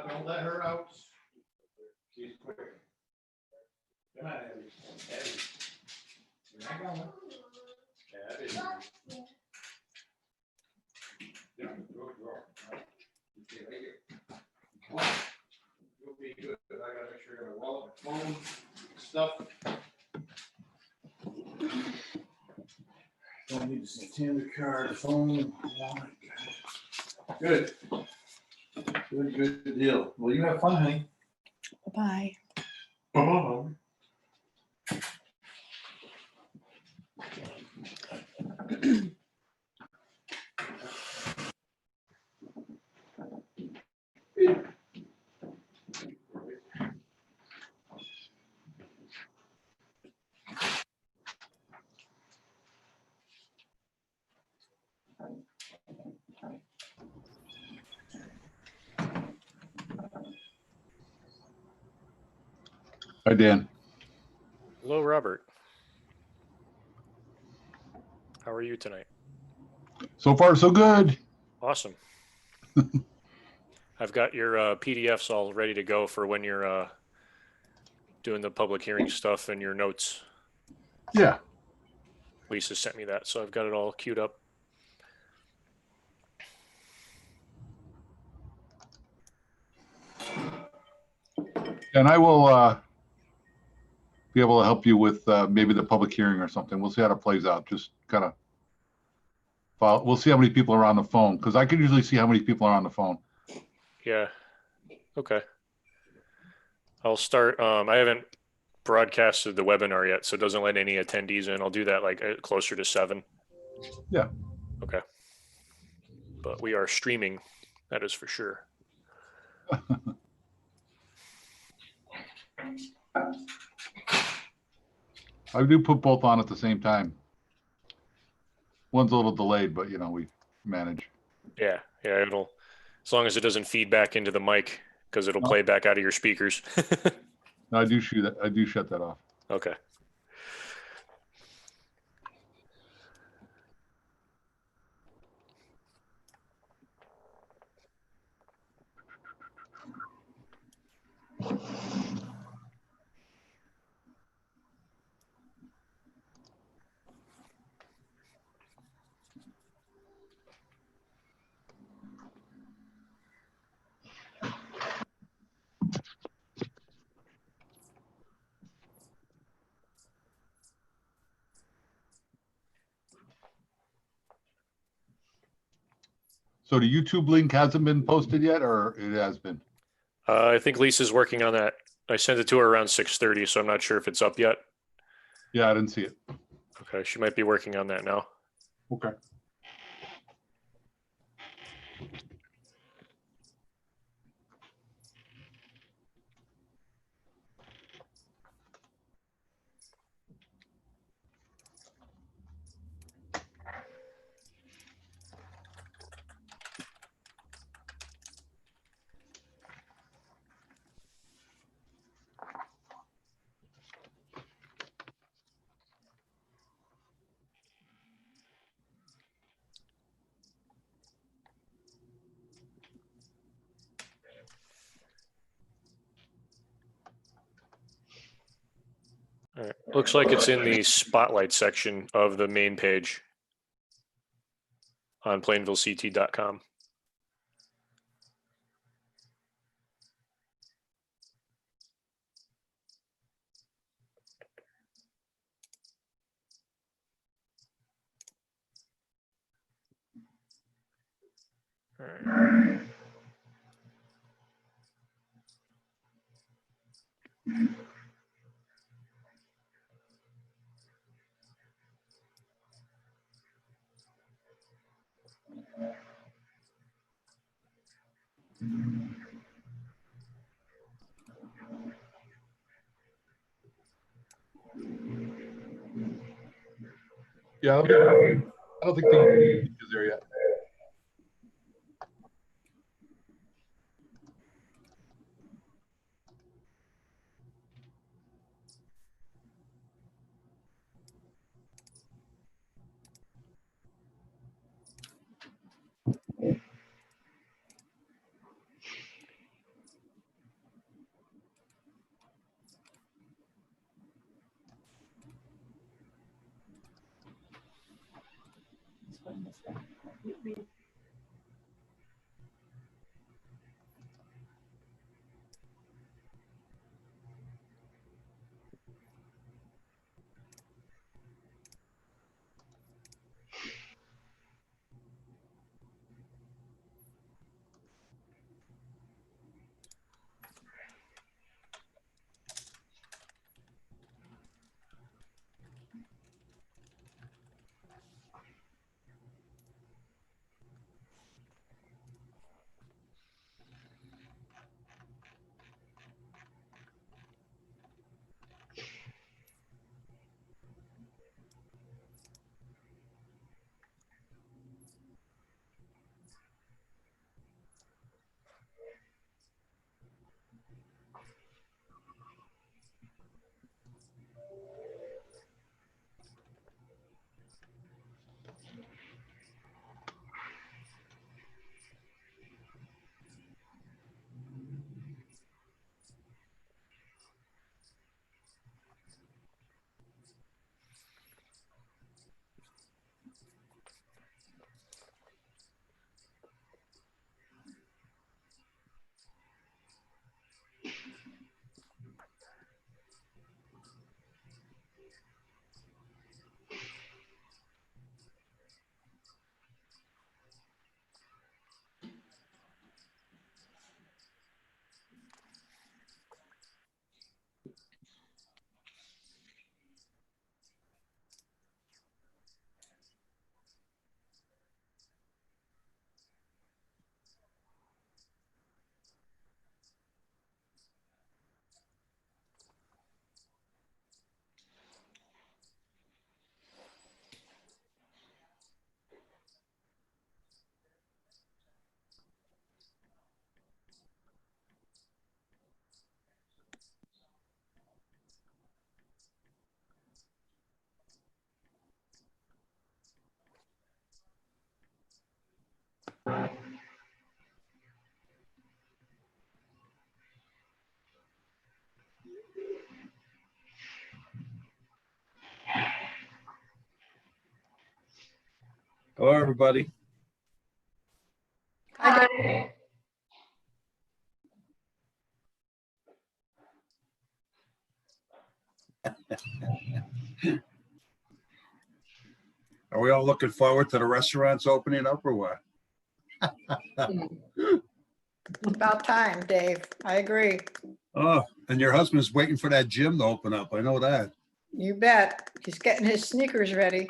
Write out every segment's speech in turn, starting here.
Don't let her out. She's quick. Come on, Abby. Abby. You're not going. Abby. Yeah, go. You stay right here. You'll be good. I gotta make sure you have a wallet, phone, stuff. Don't need to Santander card, phone, wallet. Good. Good deal. Well, you have fun, honey. Bye. Bye. Hi, Dan. Hello, Robert. How are you tonight? So far, so good. Awesome. I've got your PDFs all ready to go for when you're doing the public hearing stuff and your notes. Yeah. Lisa sent me that, so I've got it all queued up. And I will be able to help you with maybe the public hearing or something. We'll see how it plays out. Just kind of follow. We'll see how many people are on the phone, because I can usually see how many people are on the phone. Yeah. Okay. I'll start. I haven't broadcasted the webinar yet, so it doesn't let any attendees in. I'll do that like closer to 7. Yeah. Okay. But we are streaming. That is for sure. I do put both on at the same time. One's a little delayed, but we manage. Yeah. It'll, as long as it doesn't feed back into the mic, because it'll play back out of your speakers. I do shoot that. I do shut that off. Okay. So the YouTube link hasn't been posted yet, or it has been? I think Lisa's working on that. I sent it to her around 6:30, so I'm not sure if it's up yet. Yeah, I didn't see it. Okay, she might be working on that now. Okay. All right. Looks like it's in the spotlight section of the main page on plainvillect.com. All right. Yeah, I don't think the is there yet. Hello, everybody. Hi. Are we all looking forward to the restaurants opening up or what? About time, Dave. I agree. Oh, and your husband's waiting for that gym to open up. I know that. You bet. He's getting his sneakers ready.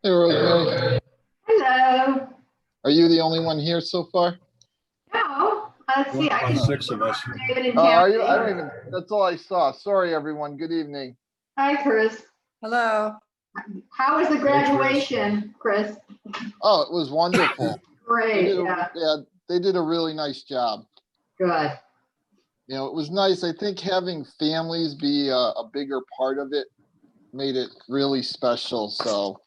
Hey, Rosemary. Hello. Are you the only one here so far? No, let's see. I About can 6 of us. David and Oh, are you? I don't Tammy. even, that's all I saw. Sorry, everyone. Good evening. Hi, Chris. Hello. How was the graduation, Chris? Oh, it was wonderful. They Great, did yeah, yeah, they did a really nice job. good. You know, it was nice. I think having families be a bigger part of it made it really special. So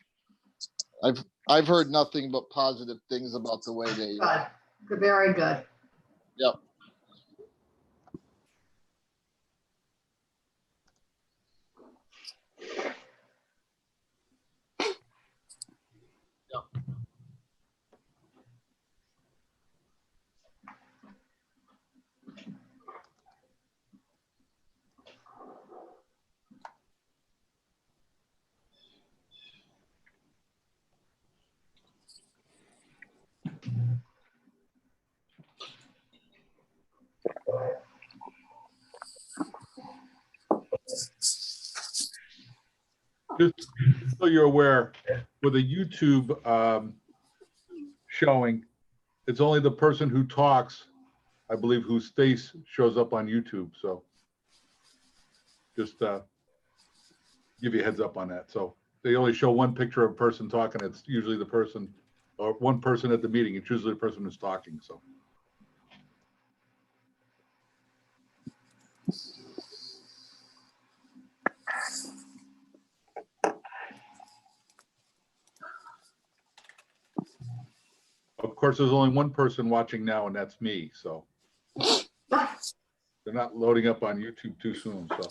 I've heard nothing but positive things about the way they, Good, good, very good. yep. Just so you're aware, with a YouTube showing, it's only the person who talks, I believe, whose face shows up on YouTube. So Just give you a heads up on that. So they only show one picture of a person talking. It's usually the person, or one person at the meeting. It's usually the person who's talking, so. Of course, there's only one person watching now, and that's me, so. They're not loading up on YouTube too soon, so.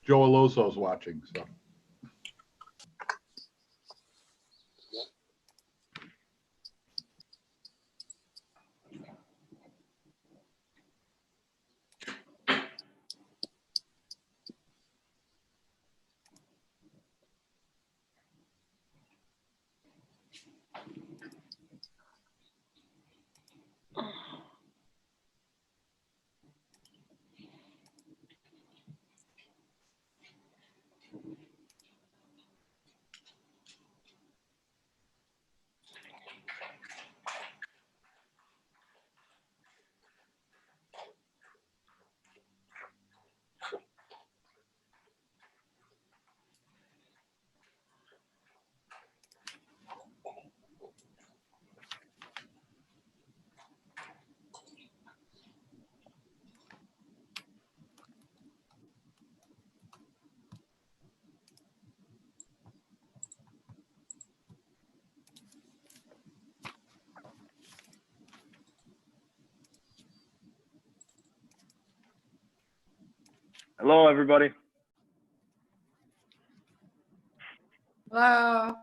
Joe Aloso's watching, so. Hello, everybody. Hello.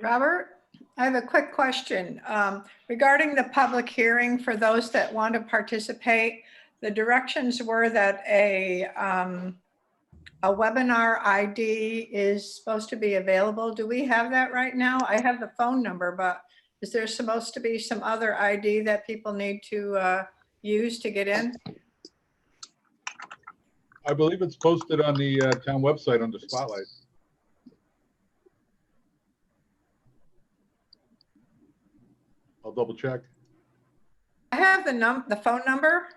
Robert, I have a quick question regarding the public hearing for those that want to participate. The directions were that a webinar ID is supposed to be available. Do we have that right now? I have the phone number, but is there supposed to be some other ID that people need to use to get in? I believe it's posted on the town website under Spotlight. I'll double check. I have the phone number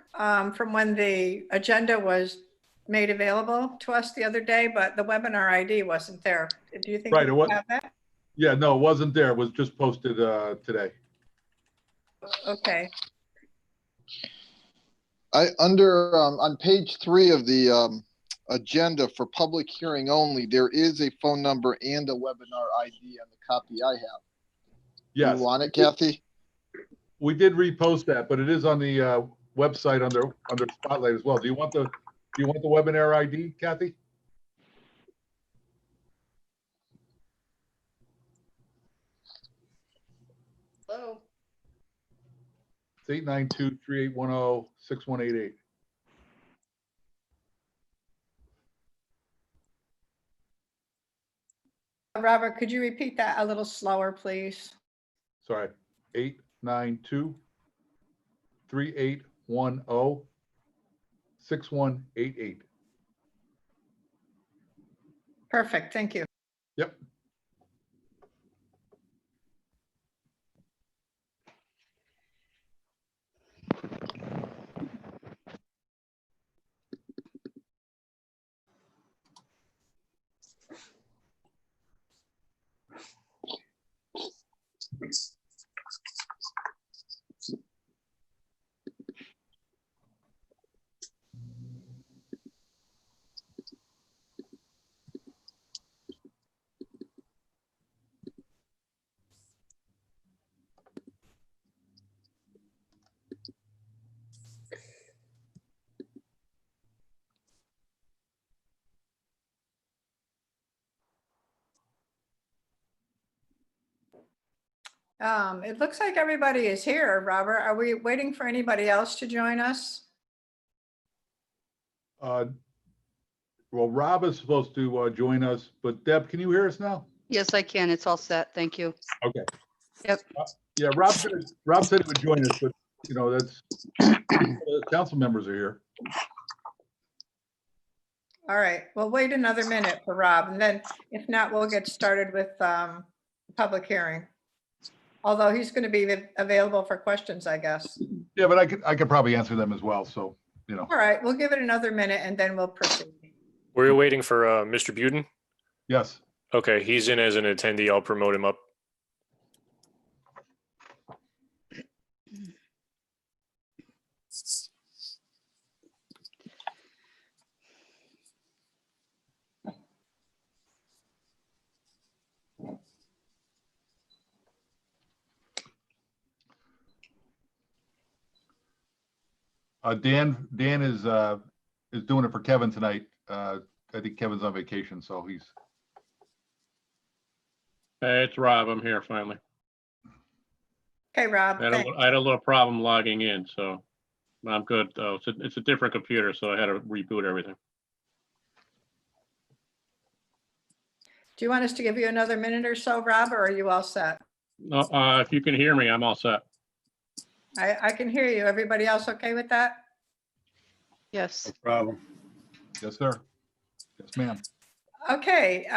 from when the agenda was made available to us the other day, but the webinar ID wasn't there. Do you think Right, you it was- have that? Yeah, no, it wasn't there. It was just posted today. Okay. Under, on page 3 of the agenda for public hearing only, there is a phone number and a webinar ID on the copy I have. Yes, You want it, Kathy? we did repost that, but it is on the website under Spotlight as well. Do you want the webinar ID, Kathy? Hello. It's 892-3810-6188. Robert, could you repeat that a little slower, please? Sorry, 892-3810-6188. Perfect, thank you. Yep. It looks like everybody is here, Robert. Are we waiting for anybody else to join us? Well, Rob is supposed to join us, but Deb, can you hear us now? Yes, I can. It's all set. Thank you. Okay. Yep. Yeah, Rob said he would join us, but you know, that's the council members are here. All right, we'll wait another minute for Rob, and then if not, we'll get started with the public hearing. Although he's going to be available for questions, I guess. Yeah, but I could probably answer them as well. So, you know, All right, we'll give it another minute and then we'll proceed. We're waiting for Mr. Buden. yes. Okay, he's in as an attendee. I'll promote him up. Dan is doing it for Kevin tonight. I think Kevin's on vacation, so he's. Hey, it's Rob. I'm here finally. Okay, Rob, I thanks. had a little problem logging in, so I'm good though. It's a different computer, so I had to reboot everything. Do you want us to give you another minute or so, Rob, or are you all set? No, if you can hear me, I'm all set. I can hear you. Everybody else okay with that? Yes. Problem. Yes, sir. Yes, ma'am. Okay,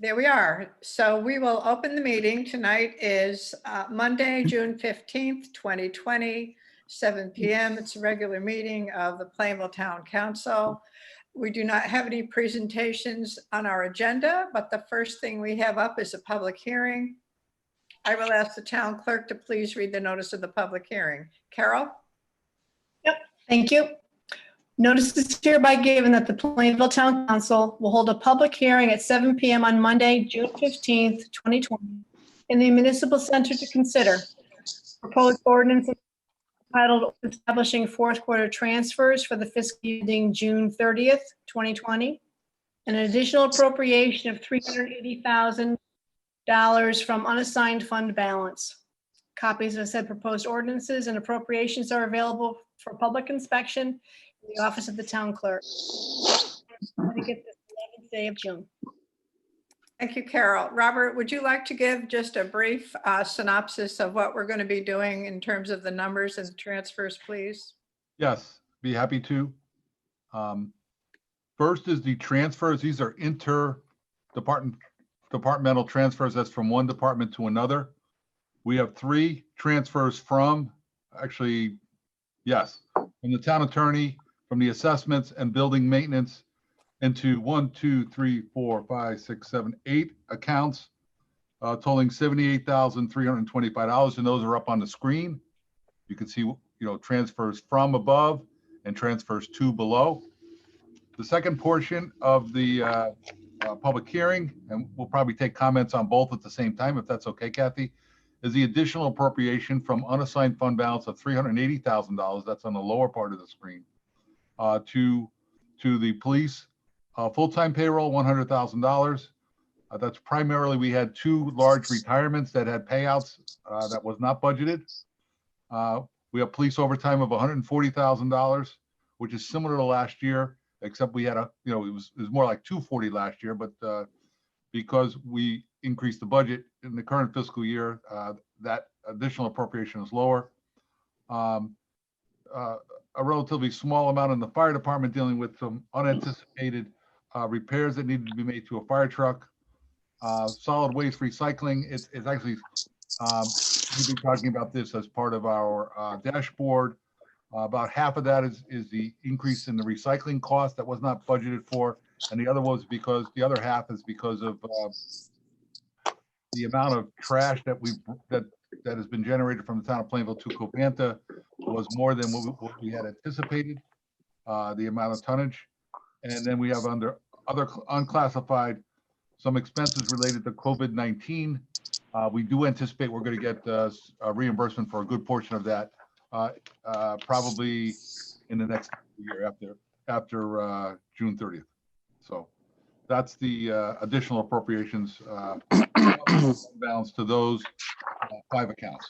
there we are. So we will open the meeting. Tonight is Monday, June 15th, 2020, 7 PM. It's a regular meeting of the Plainville Town Council. We do not have any presentations on our agenda, but the first thing we have up is a public hearing. I will ask the town clerk to please read the notice of the public hearing. Carol? Thank you. Notice is hereby given that the Plainville Town Council will hold a public hearing at 7 PM on Monday, June 15th, 2020, in the Municipal Center to consider proposed ordinance entitled Establishing Fourth Quarter Transfers for the fiscal year ending June 30th, 2020, and an additional appropriation of $380,000 from unassigned fund balance. Copies of said proposed ordinances and appropriations are available for public inspection in the office of the town clerk. I'm gonna get this 11th day of June. Thank you, Carol. Robert, would you like to give just a brief synopsis of what we're going to be doing in terms of the numbers and transfers, please? Yes, be happy to. First is the transfers. These are departmental transfers. That's from one department to another. We have 3 transfers from the town attorney, from the assessments and building maintenance into 8 accounts, totaling $78,325. And those are up on the screen. You can see, transfers from above and transfers to below. The second portion of the public hearing, and we'll probably take comments on both at the same time, if that's okay, Kathy, is the additional appropriation from unassigned fund balance of $380,000. That's on the lower part of the screen, to the police full-time payroll, $100,000. That's primarily, we had 2 large retirements that had payouts that was not budgeted. We have police overtime of $140,000, which is similar to last year, except we had it was more like $240 last year, but because we increased the budget in the current fiscal year, that additional appropriation is lower. A relatively small amount in the fire department dealing with some unanticipated repairs that needed to be made to a fire truck. Solid waste recycling, it's actually, we've been talking about this as part of our dashboard. About half of that is the increase in the recycling cost that was not budgeted for. And the other half is because of the amount of trash that has been generated from the town of Plainville to Covanta was more than what we had anticipated, the amount of tonnage. And then we have under other unclassified, some expenses related to COVID-19. We do anticipate we're going to get a reimbursement for a good portion of that, probably in the next year after June 30th. So That's the additional appropriations balance to those 5 accounts.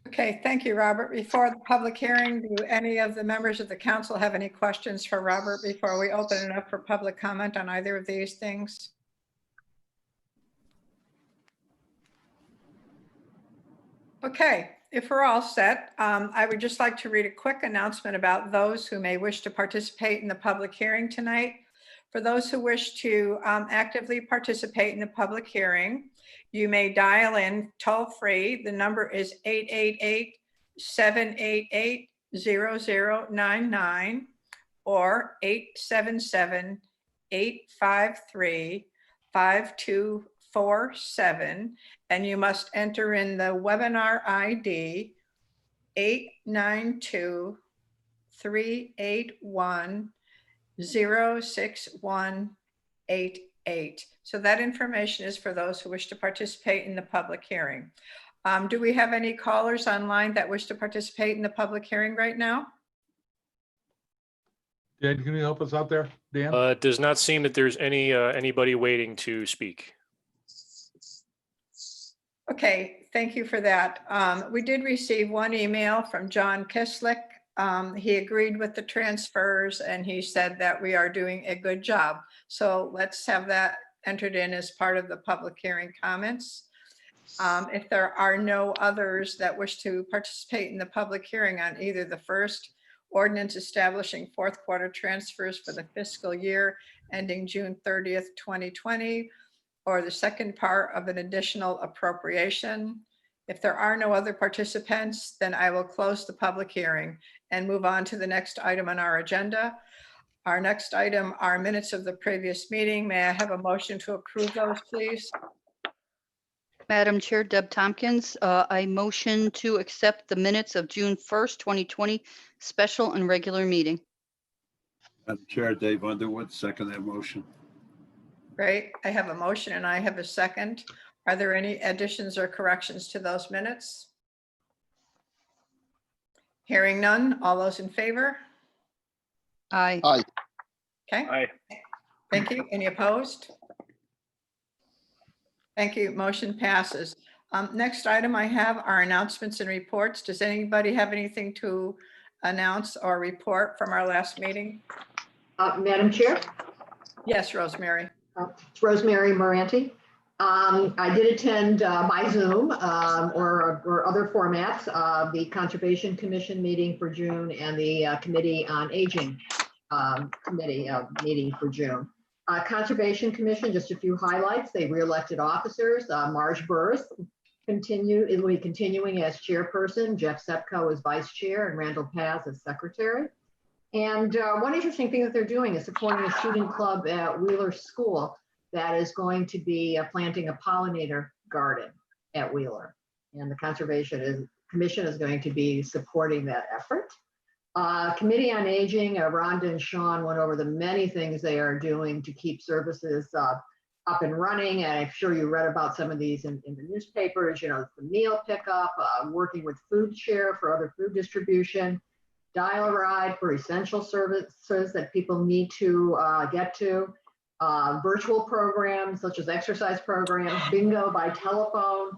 Okay, thank you, Robert. Before the public hearing, do any of the members of the council have any questions for Robert before we open it up for public comment on either of these things? Okay, if we're all set, I would just like to read a quick announcement about those who may wish to participate in the public hearing tonight. For those who wish to actively participate in the public hearing, you may dial in toll-free. The number is 888-788-0099 or 877-853-5247. And you must enter in the webinar ID 892-381-06188. So that information is for those who wish to participate in the public hearing. Do we have any callers online that wish to participate in the public hearing right now? Dan, can you help us out there, Dan? It does not seem that there's anybody waiting to speak. Okay, thank you for that. We did receive one email from John Kislick. He agreed with the transfers and he said that we are doing a good job. So let's have that entered in as part of the public hearing comments. If there are no others that wish to participate in the public hearing on either the first ordinance establishing fourth quarter transfers for the fiscal year ending June 30th, 2020, or the second part of an additional appropriation. If there are no other participants, then I will close the public hearing and move on to the next item on our agenda. Our next item are minutes of the previous meeting. May I have a motion to approve those, please? Madam Chair, Deb Tompkins, I motion to accept the minutes of June 1st, 2020, special and regular meeting. Madam Chair, Dave Underwood, second that motion. Great. I have a motion and I have a second. Are there any additions or corrections to those minutes? Hearing none. All those in favor? Aye. Aye. Okay. Aye. Thank you. Any opposed? Thank you. Motion passes. Next item I have are announcements and reports. Does anybody have anything to announce or report from our last meeting? Madam Chair, Yes, Rosemary. it's Rosemary Moranti. I did attend by Zoom or other formats, the Conservation Commission meeting for June and the Committee on Aging committee meeting for June. Conservation Commission, just a few highlights. They re-elected officers. Marge Burris will be continuing as chairperson, Jeff Sepko as vice chair, and Randall Paz as secretary. And one interesting thing that they're doing is supporting a student club at Wheeler School that is going to be planting a pollinator garden at Wheeler. And the Conservation Commission is going to be supporting that effort. Committee on Aging, Rhonda and Sean went over the many things they are doing to keep services up and running. And I'm sure you read about some of these in the newspapers, you know, the meal pickup, working with Food Share for other food distribution, Dial-A-Ride for essential services that people need to get to, virtual programs such as exercise programs, bingo by telephone,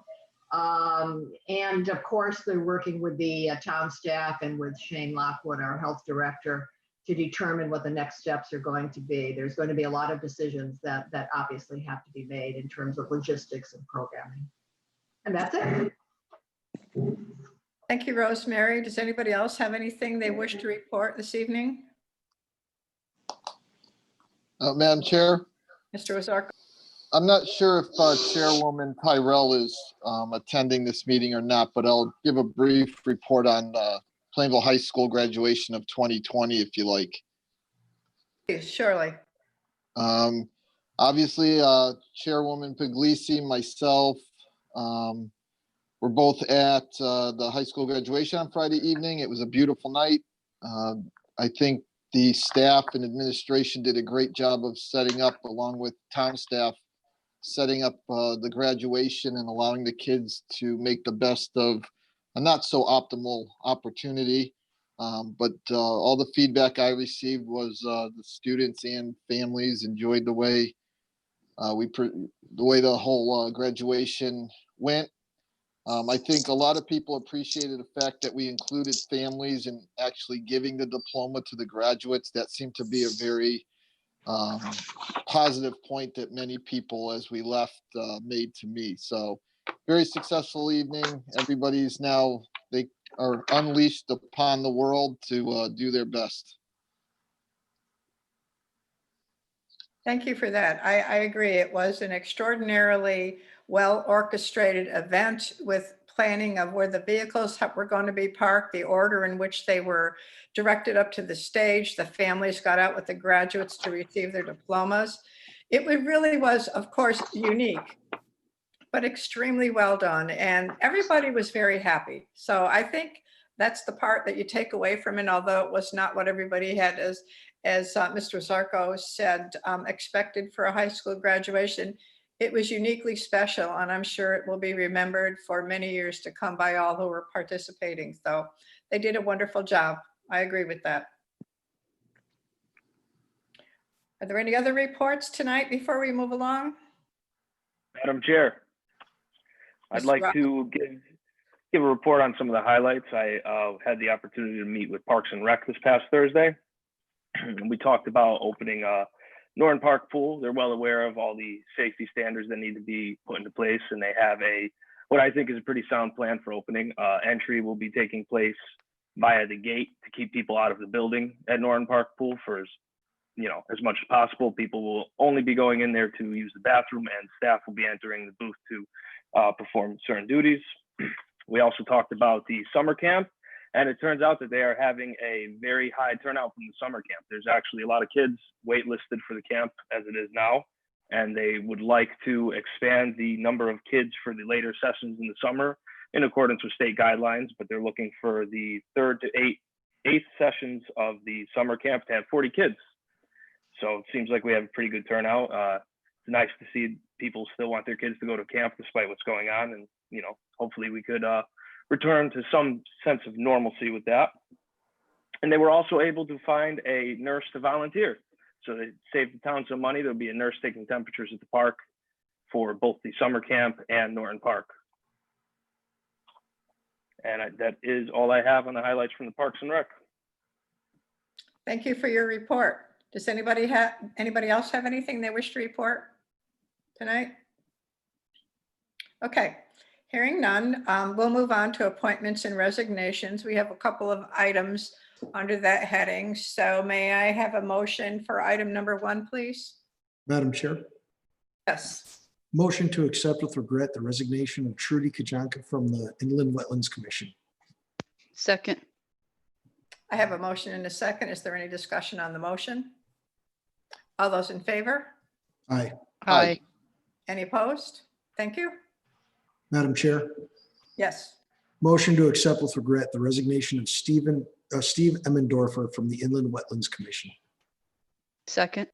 and of course they're working with the town staff and with Shane Lockwood, our health director, to determine what the next steps are going to be. There's going to be a lot of decisions that obviously have to be made in terms of logistics and programming. And that's it. Thank you, Rosemary. Does anybody else have anything they wish to report this evening? Madam Chair, Mr. Ozark? I'm not sure if Chairwoman Tyrell is attending this meeting or not, but I'll give a brief report on Plainville High School graduation of 2020, if you like. Surely. Obviously, Chairwoman Puglisi, myself, we're both at the high school graduation on Friday evening. It was a beautiful night. I think the staff and administration did a great job of setting up, along with town staff, setting up the graduation and allowing the kids to make the best of a not so optimal opportunity. But all the feedback I received was the students and families enjoyed the way the whole graduation went. I think a lot of people appreciated the fact that we included families in actually giving the diploma to the graduates. That seemed to be a very positive point that many people, as we left, made to me. So, very successful evening. Everybody's now, they are unleashed upon the world to do their best. Thank you for that. I agree. It was an extraordinarily well orchestrated event with planning of where the vehicles were going to be parked, the order in which they were directed up to the stage. The families got out with the graduates to receive their diplomas. It really was, of course, unique, but extremely well done. And everybody was very happy. So I think that's the part that you take away from it, although it was not what everybody had, as Mr. Zarko said, expected for a high school graduation. It was uniquely special, and I'm sure it will be remembered for many years to come by all who were participating. So they did a wonderful job. I agree with that. Are there any other reports tonight before we move along? Madam Chair, I'd like to give a report on some of the highlights. I had the opportunity to meet with Parks and Rec this past Thursday. We talked about opening a Norton Park pool. They're well aware of all the safety standards that need to be put into place, and they have what I think is a pretty sound plan for opening. Entry will be taking place via the gate to keep people out of the building at Norton Park pool for as much as possible. People will only be going in there to use the bathroom, and staff will be entering the booth to perform certain duties. We also talked about the summer camp, and it turns out that they are having a very high turnout from the summer camp. There's actually a lot of kids waitlisted for the camp as it is now, and they would like to expand the number of kids for the later sessions in the summer in accordance with state guidelines, but they're looking for the 3rd to 8th sessions of the summer camp to have 40 kids. So it seems like we have a pretty good turnout. It's nice to see people still want their kids to go to camp despite what's going on, and hopefully we could return to some sense of normalcy with that. And they were also able to find a nurse to volunteer. So they saved the town some money. There'll be a nurse taking temperatures at the park for both the summer camp and Norton Park. And that is all I have on the highlights from the Parks and Rec. Thank you for your report. Does anybody else have anything they wish to report tonight? Okay, hearing none, we'll move on to appointments and resignations. We have a couple of items under that heading. So may I have a motion for item number 1, please? Madam Chair, Yes. motion to accept with regret the resignation of Trudy Kajanka from the Inland Wetlands Commission. Second. I have a motion and a second. Is there any discussion on the motion? All those in favor? Aye. Aye. Any opposed? Thank you. Madam Chair, Yes. motion to accept with regret the resignation of Steve Emmendorfer from the Inland Wetlands Commission. Second.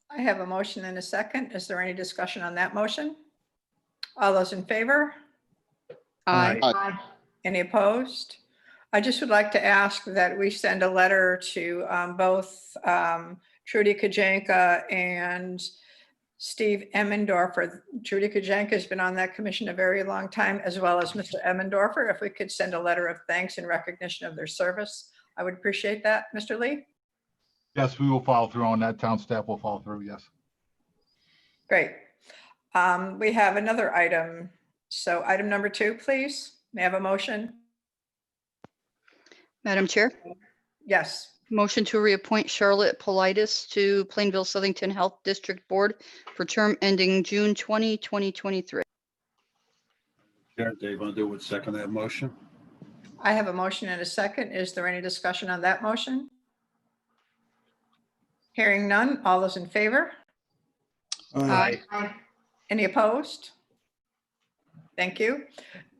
I have a motion and a second. Is there any discussion on that motion? All those in favor? Aye. Aye. Any opposed? I just would like to ask that we send a letter to both Trudy Kajanka and Steve Emmendorfer. Trudy Kajanka has been on that commission a very long time, as well as Mr. Emmendorfer. If we could send a letter of thanks in recognition of their service, I would appreciate that. Mr. Lee? Yes, we will follow through on that. Town staff will follow through, yes. Great. We have another item. So item number 2, please. May I have a motion? Madam Chair, Yes. motion to reappoint Charlotte Politis to Plainville Southington Health District Board for term ending June 20, 2023. Chair Dave Underwood, second that motion. I have a motion and a second. Is there any discussion on that motion? Hearing none. All those in favor? Aye. Aye. Any opposed? Thank you.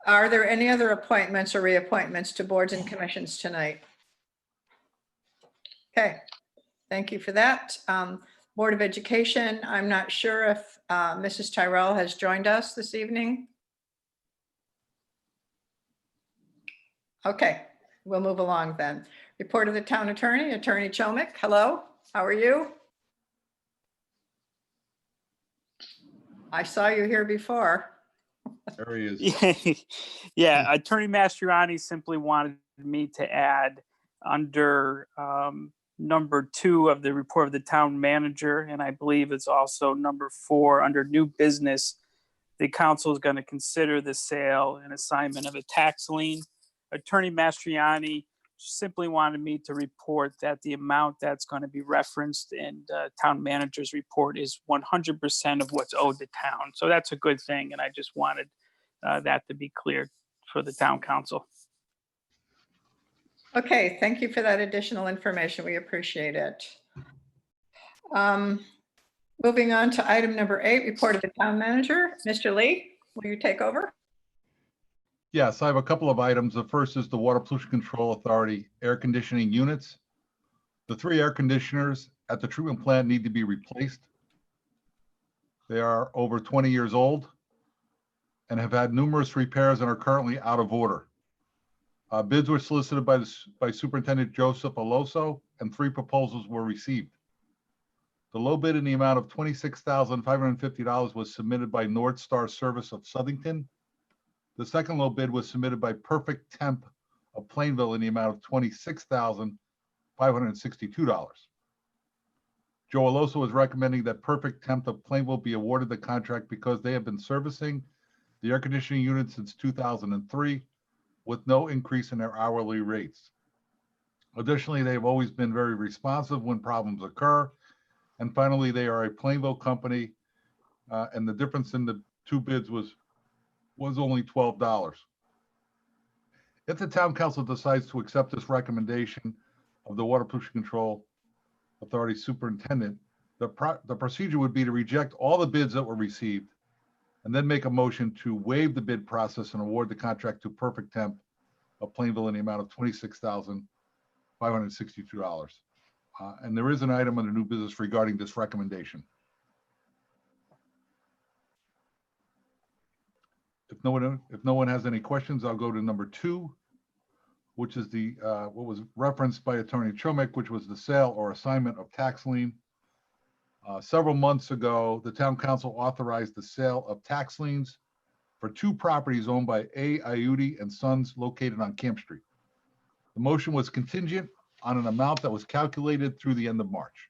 Are there any other appointments or reappointments to boards and commissions tonight? Okay, thank you for that. Board of Education, I'm not sure if Mrs. Tyrell has joined us this evening. Okay, we'll move along then. Report of the town attorney, Attorney Chomick. Hello, how are you? I saw you here before. There he is. Yeah, yeah. Attorney Mastriani simply wanted me to add under number 2 of the report of the town manager, and I believe it's also number 4 under new business. The council is going to consider the sale and assignment of a tax lien. Attorney Mastriani simply wanted me to report that the amount that's going to be referenced in the town manager's report is 100% of what's owed to town. So that's a good thing, and I just wanted that to be clear for the town council. Okay, thank you for that additional information. We appreciate it. Moving on to item number 8, report of the town manager. Mr. Lee, will you take over? Yes, I have a couple of items. The first is the Water Pollution Control Authority air conditioning units. The 3 air conditioners at the treatment plant need to be replaced. They are over 20 years old and have had numerous repairs and are currently out of order. Bids were solicited by Superintendent Joseph Aloso, and 3 proposals were received. The low bid in the amount of $26,550 was submitted by North Star Service of Southington. The second low bid was submitted by Perfect Temp of Plainville in the amount of $26,562. Joe Aloso is recommending that Perfect Temp of Plainville be awarded the contract because they have been servicing the air conditioning unit since 2003 with no increase in their hourly rates. Additionally, they've always been very responsive when problems occur. And finally, they are a Plainville company, and the difference in the 2 bids was only $12. If the town council decides to accept this recommendation of the Water Pollution Control Authority superintendent, the procedure would be to reject all the bids that were received and then make a motion to waive the bid process and award the contract to Perfect Temp of Plainville in the amount of $26,562. And there is an item under new business regarding this recommendation. If no one has any questions, I'll go to number 2, which is the what was referenced by Attorney Chomick, which was the sale or assignment of tax lien. Several months ago, the town council authorized the sale of tax liens for 2 properties owned by A. Iudi and Sons located on Camp Street. The motion was contingent on an amount that was calculated through the end of March.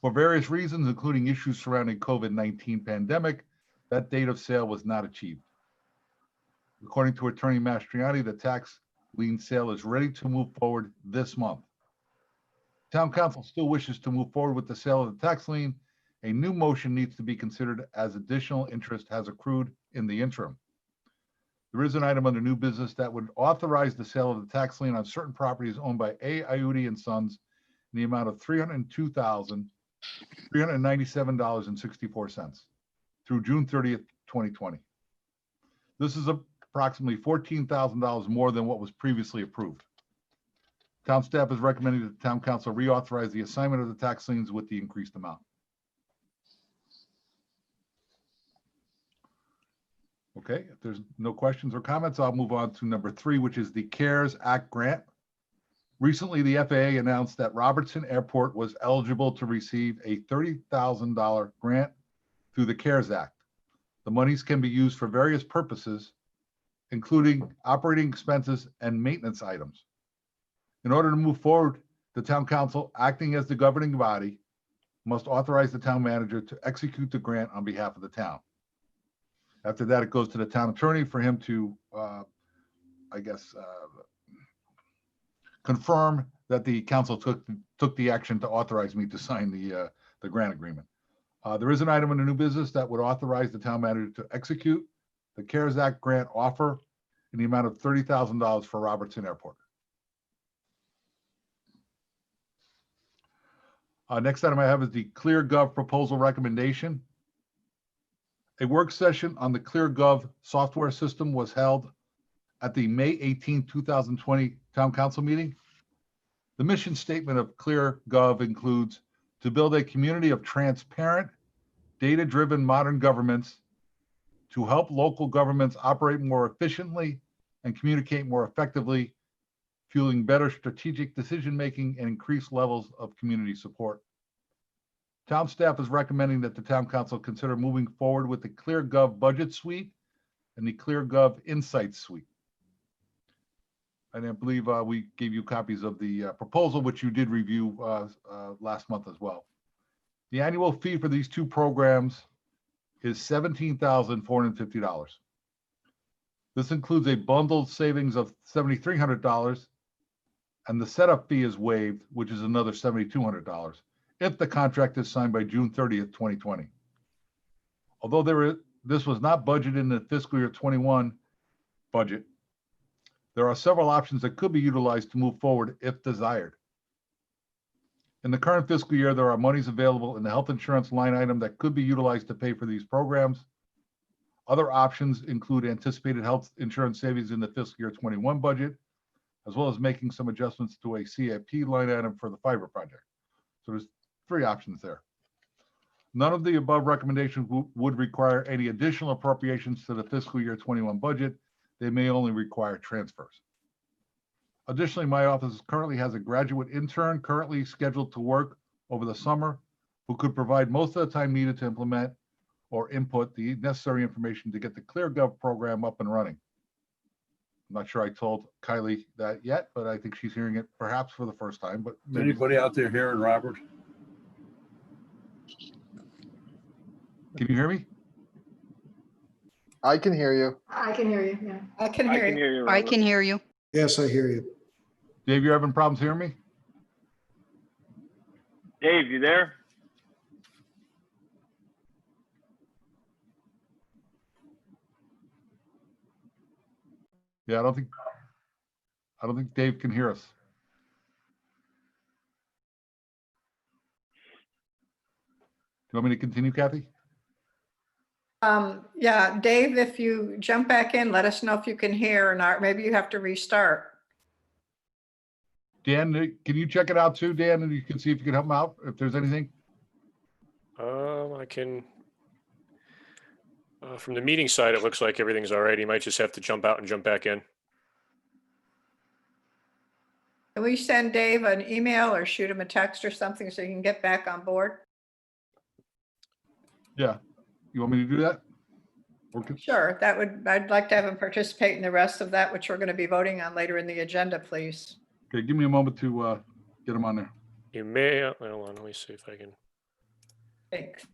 For various reasons, including issues surrounding COVID-19 pandemic, that date of sale was not achieved. According to Attorney Mastriani, the tax lien sale is ready to move forward this month. Town council still wishes to move forward with the sale of the tax lien. A new motion needs to be considered as additional interest has accrued in the interim. There is an item under new business that would authorize the sale of the tax lien on certain properties owned by A. Iudi and Sons in the amount of $302,397.64 through June 30th, 2020. This is approximately $14,000 more than what was previously approved. Town staff is recommending that the town council reauthorize the assignment of the tax liens with the increased amount. Okay, if there's no questions or comments, I'll move on to number 3, which is the CARES Act grant. Recently, the FAA announced that Robertson Airport was eligible to receive a $30,000 grant through the CARES Act. The monies can be used for various purposes, including operating expenses and maintenance items. In order to move forward, the town council, acting as the governing body, must authorize the town manager to execute the grant on behalf of the town. After that, it goes to the town attorney for him to, confirm that the council took the action to authorize me to sign the grant agreement. There is an item in the new business that would authorize the town manager to execute the CARES Act grant offer in the amount of $30,000 for Robertson Airport. Next item I have is the ClearGov proposal recommendation. A work session on the ClearGov software system was held at the May 18, 2020 Town Council meeting. The mission statement of ClearGov includes to build a community of transparent, data-driven modern governments to help local governments operate more efficiently and communicate more effectively fueling better strategic decision-making and increased levels of community support. Town staff is recommending that the town council consider moving forward with the ClearGov Budget Suite and the ClearGov Insights Suite. And I believe we gave you copies of the proposal, which you did review last month as well. The annual fee for these two programs is $17,450. This includes a bundled savings of $7,300, and the setup fee is waived, which is another $7,200, if the contract is signed by June 30th, 2020. Although this was not budgeted in the fiscal year 21 budget, there are several options that could be utilized to move forward if desired. In the current fiscal year, there are monies available in the health insurance line item that could be utilized to pay for these programs. Other options include anticipated health insurance savings in the fiscal year 21 budget, as well as making some adjustments to a CIP line item for the fiber project. So there's 3 options there. None of the above recommendations would require any additional appropriations to the fiscal year 21 budget. They may only require transfers. Additionally, my office currently has a graduate intern currently scheduled to work over the summer who could provide most of the time needed to implement or input the necessary information to get the ClearGov program up and running. I'm not sure I told Kylie that yet, but I think she's hearing it perhaps for the first time. But Is anybody out there hearing Robert? Can you hear me? I can hear you. I can hear you, yeah. I can I hear can you. hear you, I Robert. can hear you. Yes, I hear you. Dave, you're having problems hearing me? Dave, you there? Yeah, I don't think Dave can hear us. Do you want me to continue, Kathy? Yeah, Dave, if you jump back in, let us know if you can hear or not. Maybe you have to restart. Dan, can you check it out too, Dan, and you can see if you can help him out if there's anything? I can. From the meeting side, it looks like everything's all right. He might just have to jump out and jump back in. Can we send Dave an email or shoot him a text or something so he can get back on board? Yeah. You want me to do that? Okay. Sure, I'd like to have him participate in the rest of that, which we're going to be voting on later in the agenda, please. Okay, give me a moment to get him on there. You may, hold on, let me see if I can. Thanks.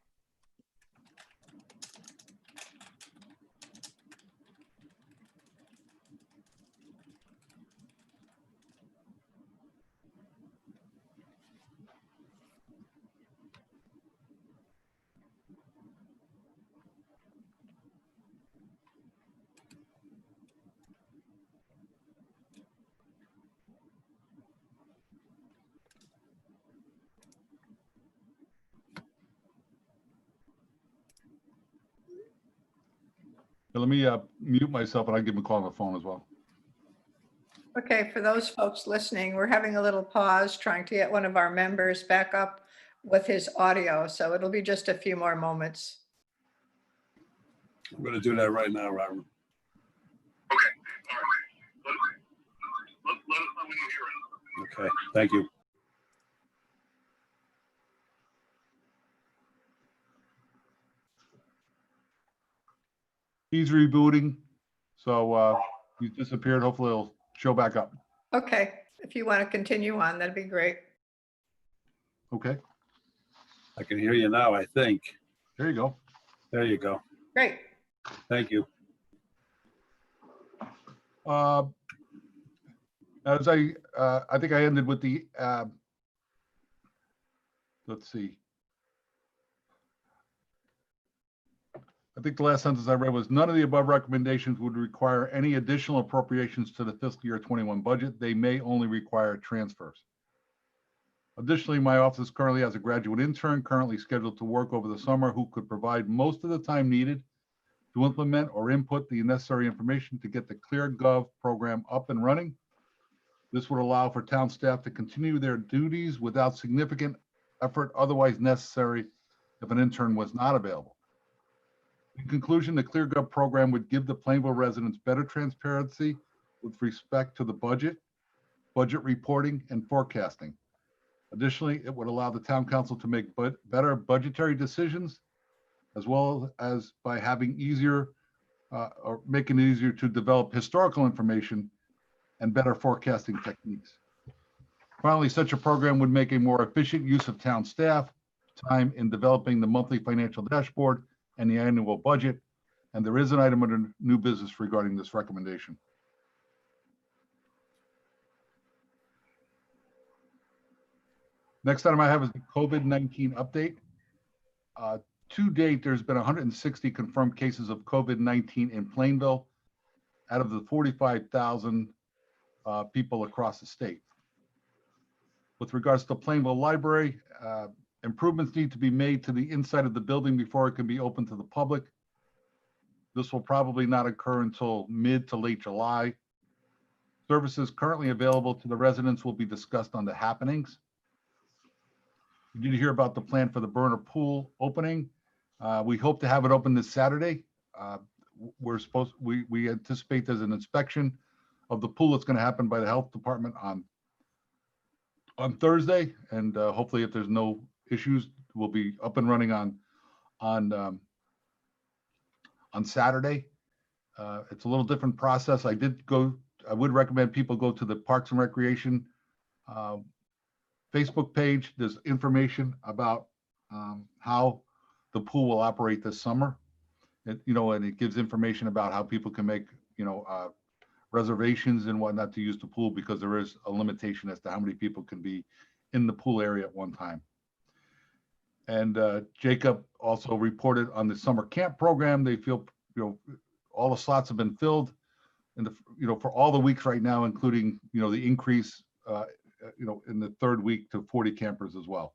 Let me mute myself and I'll give him a call on the phone as well. Okay, for those folks listening, we're having a little pause trying to get one of our members back up with his audio, so it'll be just a few more moments. I'm going to do that right now, Robert. Okay, all right. Let us know when you hear it. Okay, thank you. He's rebooting, so he's disappeared. Hopefully he'll show back up. Okay, if you want to continue on, that'd be great. Okay, I can hear you now, I think. there you go. There you go. Great. Thank you. As I think I ended with the, let's see. I think the last sentence I read was none of the above recommendations would require any additional appropriations to the fiscal year 21 budget. They may only require transfers. Additionally, my office currently has a graduate intern currently scheduled to work over the summer who could provide most of the time needed to implement or input the necessary information to get the ClearGov program up and running. This would allow for town staff to continue their duties without significant effort otherwise necessary if an intern was not available. In conclusion, the ClearGov program would give the Plainville residents better transparency with respect to the budget, budget reporting, and forecasting. Additionally, it would allow the town council to make better budgetary decisions, as well as by having easier or making it easier to develop historical information and better forecasting techniques. Finally, such a program would make a more efficient use of town staff time in developing the monthly financial dashboard and the annual budget. And there is an item under new business regarding this recommendation. Next item I have is the COVID-19 update. To date, there's been 160 confirmed cases of COVID-19 in Plainville out of the 45,000 people across the state. With regards to Plainville Library, improvements need to be made to the inside of the building before it can be open to the public. This will probably not occur until mid to late July. Services currently available to the residents will be discussed on the happenings. You did hear about the plan for the burner pool opening. We hope to have it open this Saturday. We anticipate there's an inspection of the pool that's going to happen by the health department on Thursday, and hopefully, if there's no issues, we'll be up and running on Saturday. It's a little different process. I would recommend people go to the Parks and Recreation Facebook page. There's information about how the pool will operate this summer. And it gives information about how people can make, reservations and whatnot to use the pool, because there is a limitation as to how many people can be in the pool area at one time. And Jacob also reported on the summer camp program. They feel, all the slots have been filled, and for all the weeks right now, including, the increase, in the third week to 40 campers as well.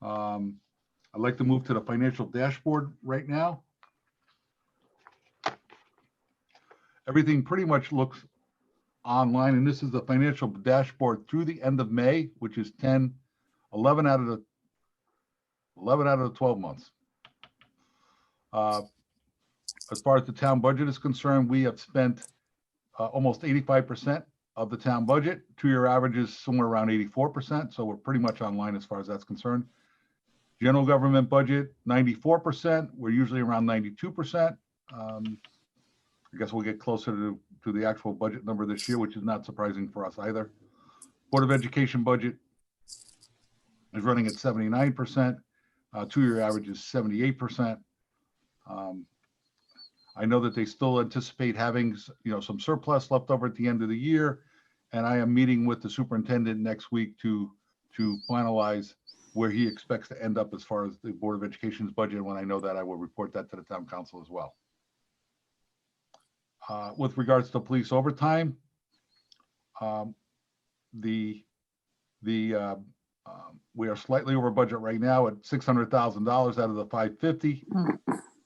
I'd like to move to the financial dashboard right now. Everything pretty much looks online, and this is the financial dashboard through the end of May, which is 11 out of the 12 months. As far as the town budget is concerned, we have spent almost 85% of the town budget. 2-year average is somewhere around 84%, so we're pretty much online as far as that's concerned. General government budget, 94%. We're usually around 92%. I guess we'll get closer to the actual budget number this year, which is not surprising for us either. Board of Education budget is running at 79%. 2-year average is 78%. I know that they still anticipate having, some surplus left over at the end of the year, and I am meeting with the superintendent next week to finalize where he expects to end up as far as the Board of Education's budget. When I know that, I will report that to the town council as well. With regards to police overtime, we are slightly over budget right now at $600,000 out of the 550.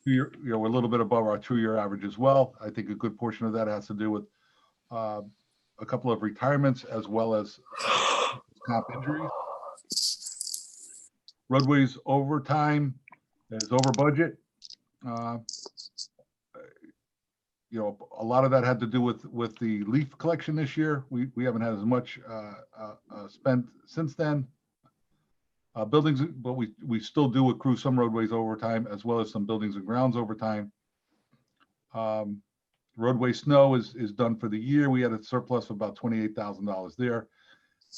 We're a little bit above our 2-year average as well. I think a good portion of that has to do with a couple of retirements as well as comp injuries. Roadways overtime is over budget. A lot of that had to do with the leaf collection this year. We haven't had as much spent since then. Buildings, but we still do accrue some roadways overtime as well as some buildings and grounds overtime. Roadway snow is done for the year. We had a surplus of about $28,000 there.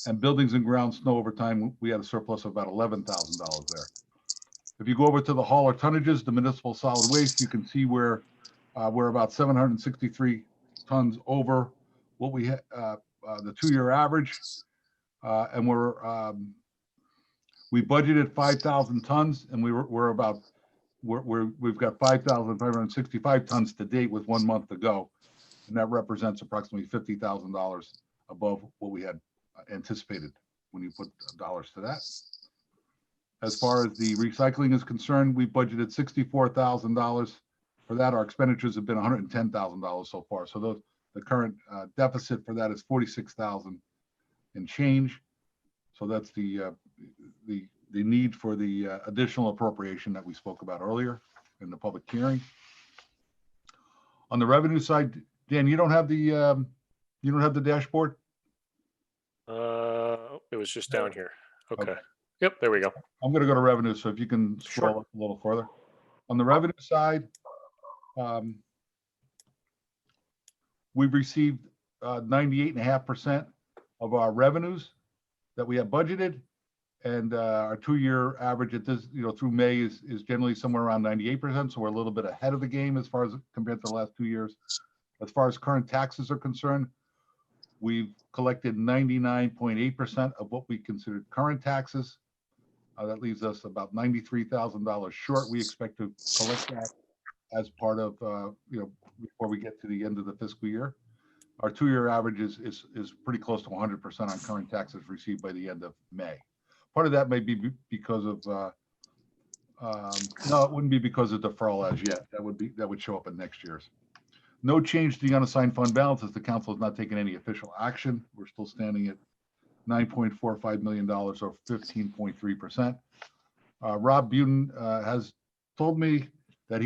And buildings and grounds snow overtime, we had a surplus of about $11,000 there. If you go over to the hauler tonnages, the municipal solid waste, you can see where we're about 763 tons over what we had, the 2-year average. And we budgeted 5,000 tons, and we've got 5,565 tons to date with 1 month to go. And that represents approximately $50,000 above what we had anticipated when you put dollars to that. As far as the recycling is concerned, we budgeted $64,000 for that. Our expenditures have been $110,000 so far. So the current deficit for that is $46,000 and change. So that's the need for the additional appropriation that we spoke about earlier in the public hearing. On the revenue side, Dan, you don't have the dashboard? It was just down here. Okay. Yep, there we go. I'm gonna go to revenue, so if you can scroll up a little further. On the revenue side, we've received 98.5% of our revenues that we have budgeted. And our 2-year average at this, through May is generally somewhere around 98%. So we're a little bit ahead of the game as far as compared to the last 2 years. As far as current taxes are concerned, we've collected 99.8% of what we considered current taxes. That leaves us about $93,000 short. We expect to collect that as part of, before we get to the end of the fiscal year. Our 2-year average is pretty close to 100% on current taxes received by the end of May. Part of that may be because of, no, it wouldn't be because of deferral as yet. That would show up in next year's. No change to the unassigned fund balance as the council has not taken any official action. We're still standing at $9.45 million or 15.3%. Rob Buden has told me that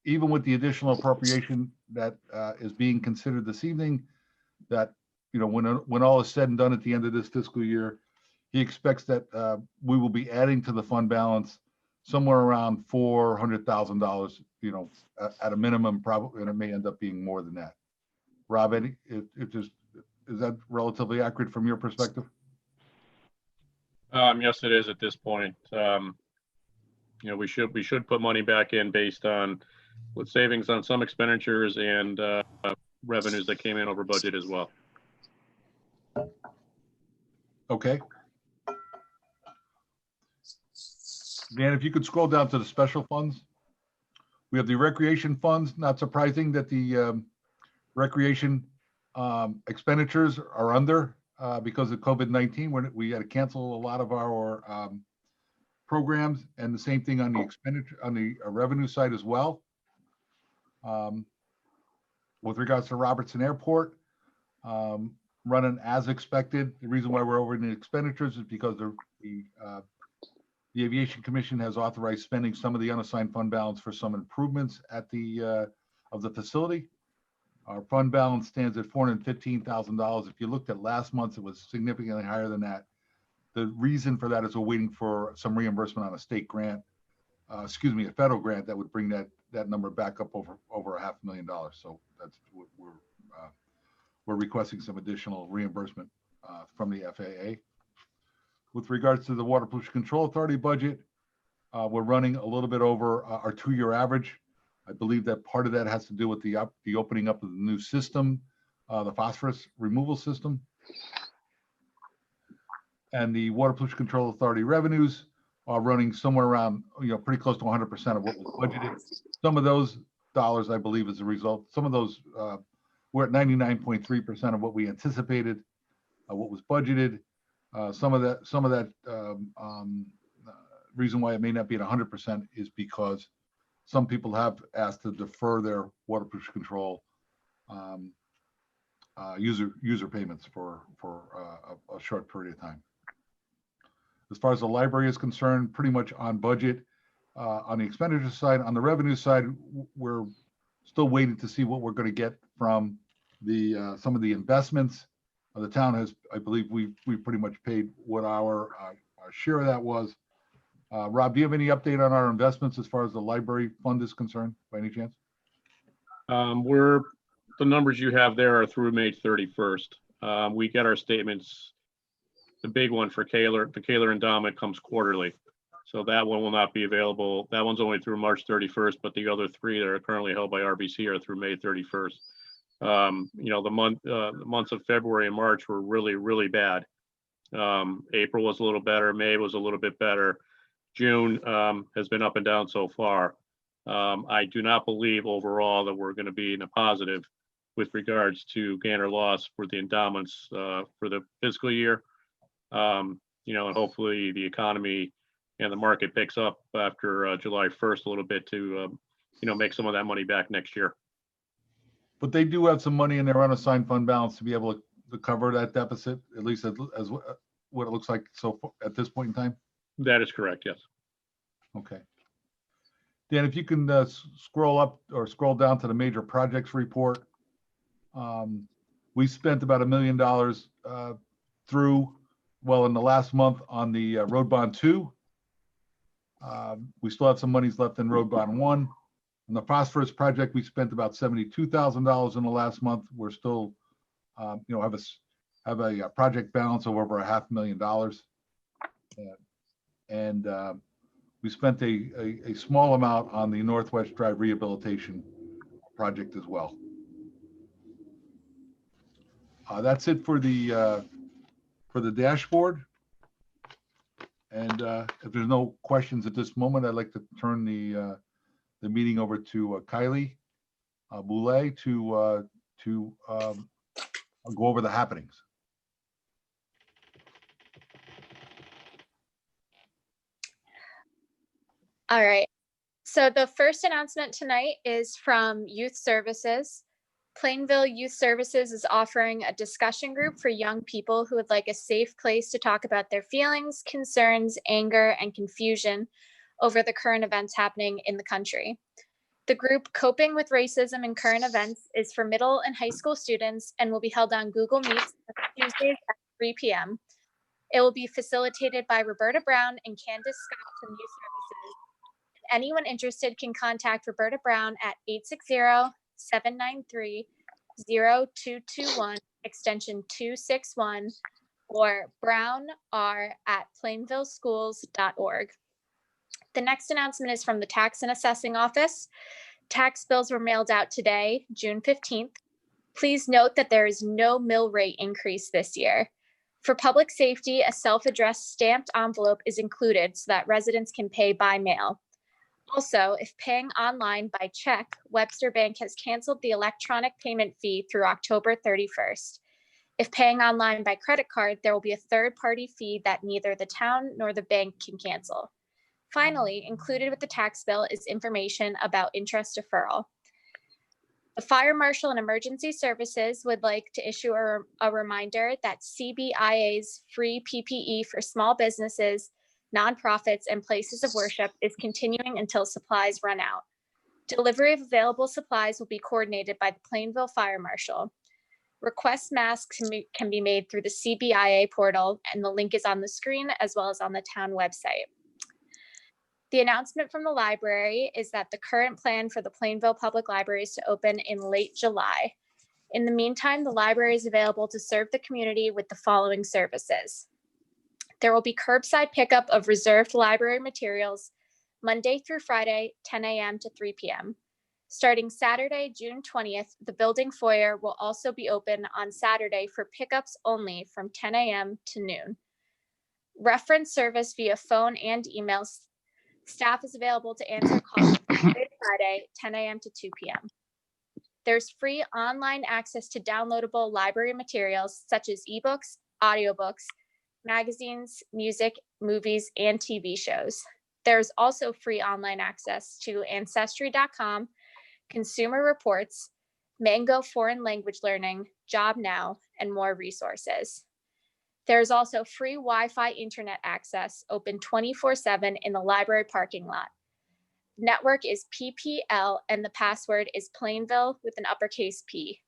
even with the additional appropriation that is being considered this evening, that when all is said and done at the end of this fiscal year, he expects that we will be adding to the fund balance somewhere around $400,000, at a minimum, probably, and it may end up being more than that. Rob, is that relatively accurate from your perspective? Yes, it is at this point. We should put money back in based on with savings on some expenditures and revenues that came in over budget as well. Okay. Dan, if you could scroll down to the special funds. We have the recreation funds. Not surprising that the recreation expenditures are under because of COVID-19. We had to cancel a lot of our programs, and the same thing on the expenditure on the revenue side as well. With regards to Robertson Airport, running as expected. The reason why we're over in the expenditures is because the Aviation Commission has authorized spending some of the unassigned fund balance for some improvements at the facility. Our fund balance stands at $415,000. If you looked at last month, it was significantly higher than that. The reason for that is we're waiting for some reimbursement on a state grant, a federal grant that would bring that number back up over $500,000. So that's what we're requesting some additional reimbursement from the FAA. With regards to the Water Pollution Control Authority budget, we're running a little bit over our 2-year average. I believe that part of that has to do with the opening up of the new system, the phosphorus removal system. And the Water Pollution Control Authority revenues are running somewhere around, pretty close to 100% of what was budgeted. Some of those dollars, I believe, is a result. Some of those, we're at 99.3% of what we anticipated, what was budgeted. Some of that reason why it may not be at 100% is because some people have asked to defer their water pollution control user payments for a short period of time. As far as the library is concerned, pretty much on budget. On the expenditure side, on the revenue side, we're still waiting to see what we're going to get from some of the investments. The town has, I believe, we pretty much paid what our share of that was. Rob, do you have any update on our investments as far as the library fund is concerned, by any chance? The numbers you have there are through May 31st. We get our statements. The big one for the Kaler Endowment comes quarterly. So that one will not be available. That one's only through March 31st, but the other 3 that are currently held by RBC are through May 31st. The months of February and March were really, really bad. April was a little better. May was a little bit better. June has been up and down so far. I do not believe overall that we're going to be in a positive with regards to gain or loss for the endowments for the fiscal year. And hopefully the economy and the market picks up after July 1st a little bit to, make some of that money back next year. But they do have some money in their unassigned fund balance to be able to cover that deficit, at least as what it looks like so far at this point in time. That is correct. Yes. Okay. Dan, if you can scroll up or scroll down to the major projects report. We spent about $1 million through, well, in the last month on the Road Bond 2. We still have some monies left in Road Bond 1. On the Phosphorus project, we spent about $72,000 in the last month. We're still, have a project balance of over $500,000. And we spent a small amount on the Northwest Drive rehabilitation project as well. That's it for the dashboard. And if there's no questions at this moment, I'd like to turn the meeting over to Kylie Boulay to go over the happenings. All right. So the first announcement tonight is from Youth Services. Plainville Youth Services is offering a discussion group for young people who would like a safe place to talk about their feelings, concerns, anger, and confusion over the current events happening in the country. The group Coping with Racism and Current Events is for middle and high school students and will be held on Google Meet Tuesdays at 3 p.m. It will be facilitated by Roberta Brown and Candace Scott from Youth Services. Anyone interested can contact Roberta Brown at 860-793-0221, extension 261, or brownr@plainvilleschools.org. The next announcement is from the Tax and Assessing Office. Tax bills were mailed out today, June 15th. Please note that there is no mill rate increase this year. For public safety, a self-addressed stamped envelope is included so that residents can pay by mail. Also, if paying online by check, Webster Bank has canceled the electronic payment fee through October 31st. If paying online by credit card, there will be a third-party fee that neither the town nor the bank can cancel. Finally, included with the tax bill is information about interest deferral. The Fire Marshal and Emergency Services would like to issue a reminder that CBIA's free PPE for small businesses, nonprofits, and places of worship is continuing until supplies run out. Delivery of available supplies will be coordinated by the Plainville Fire Marshal. Request masks can be made through the CBIA portal, and the link is on the screen as well as on the town website. The announcement from the library is that the current plan for the Plainville Public Library is to open in late July. In the meantime, the library is available to serve the community with the following services. There will be curbside pickup of reserved library materials Monday through Friday, 10 a.m. to 3 p.m. Starting Saturday, June 20th, the building foyer will also be open on Saturday for pickups only from 10 a.m. to noon. Reference service via phone and emails. Staff is available to answer calls Friday, 10 a.m. to 2 p.m. There's free online access to downloadable library materials such as ebooks, audiobooks, magazines, music, movies, and TV shows. There's also free online access to Ancestry.com, Consumer Reports, Mango Foreign Language Learning, Job Now, and more resources. There's also free Wi-Fi internet access open 24/7 in the library parking lot. Network is PPL and the password is Plainville with an uppercase P.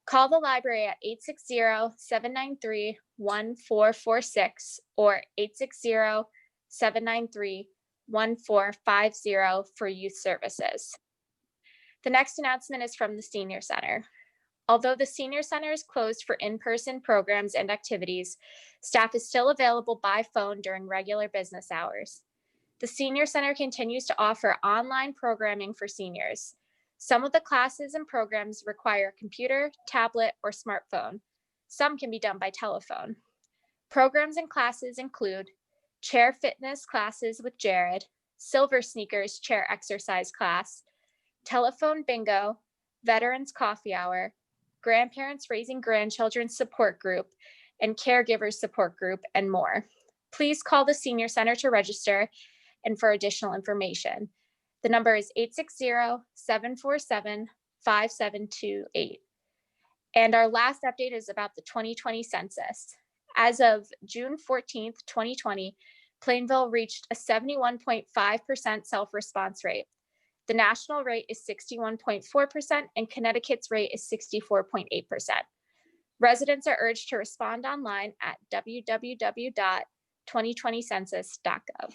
Call the library at 860-793-1446 or 860-793-1450 for youth services. The next announcement is from the Senior Center. Although the Senior Center is closed for in-person programs and activities, staff is still available by phone during regular business hours. The Senior Center continues to offer online programming for seniors. Some of the classes and programs require a computer, tablet, or smartphone. Some can be done by telephone. Programs and classes include chair fitness classes with Jared, Silver Sneakers chair exercise class, telephone bingo, veterans coffee hour, grandparents raising grandchildren support group, and caregivers support group, and more. Please call the Senior Center to register and for additional information. The number is 860-747-5728. And our last update is about the 2020 census. As of June 14th, 2020, Plainville reached a 71.5% self-response rate. The national rate is 61.4% and Connecticut's rate is 64.8%. Residents are urged to respond online at www.2020census.gov.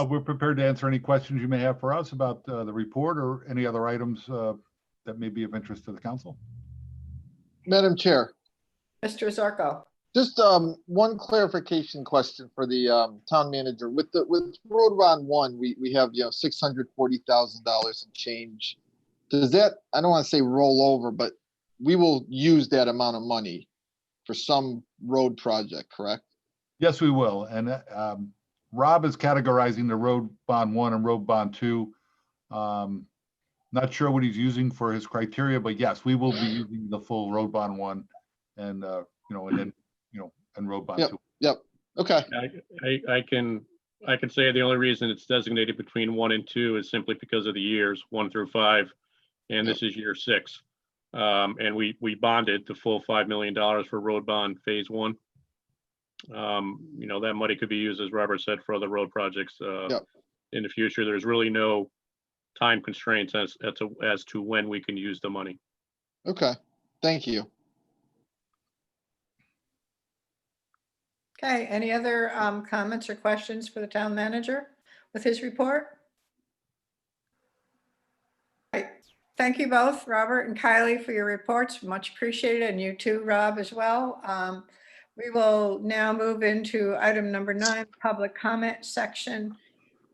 We're prepared to answer any questions you may have for us about the report or any other items that may be of interest to the council. Madam Chair, Mr. Zarko. just one clarification question for the town manager. With Road Bond 1, we have, $640,000 and change. Does that, I don't want to say roll over, but we will use that amount of money for some road project, correct? Yes, we will. And Rob is categorizing the Road Bond 1 and Road Bond 2. Not sure what he's using for his criteria, but yes, we will be using the full Road Bond 1 and, and then, and Road Bond 2. Yep. Okay. I can say the only reason it's designated between 1 and 2 is simply because of the years 1 through 5, and this is year 6. And we bonded the full $5 million for Road Bond Phase 1. That money could be used, as Robert said, for other road projects in the future. There's really no time constraints as to when we can use the money. Okay. Thank you. Okay, any other comments or questions for the town manager with his report? Right. Thank you both, Robert and Kylie, for your reports. Much appreciated, and you too, Rob, as well. We will now move into item number 9, public comment section.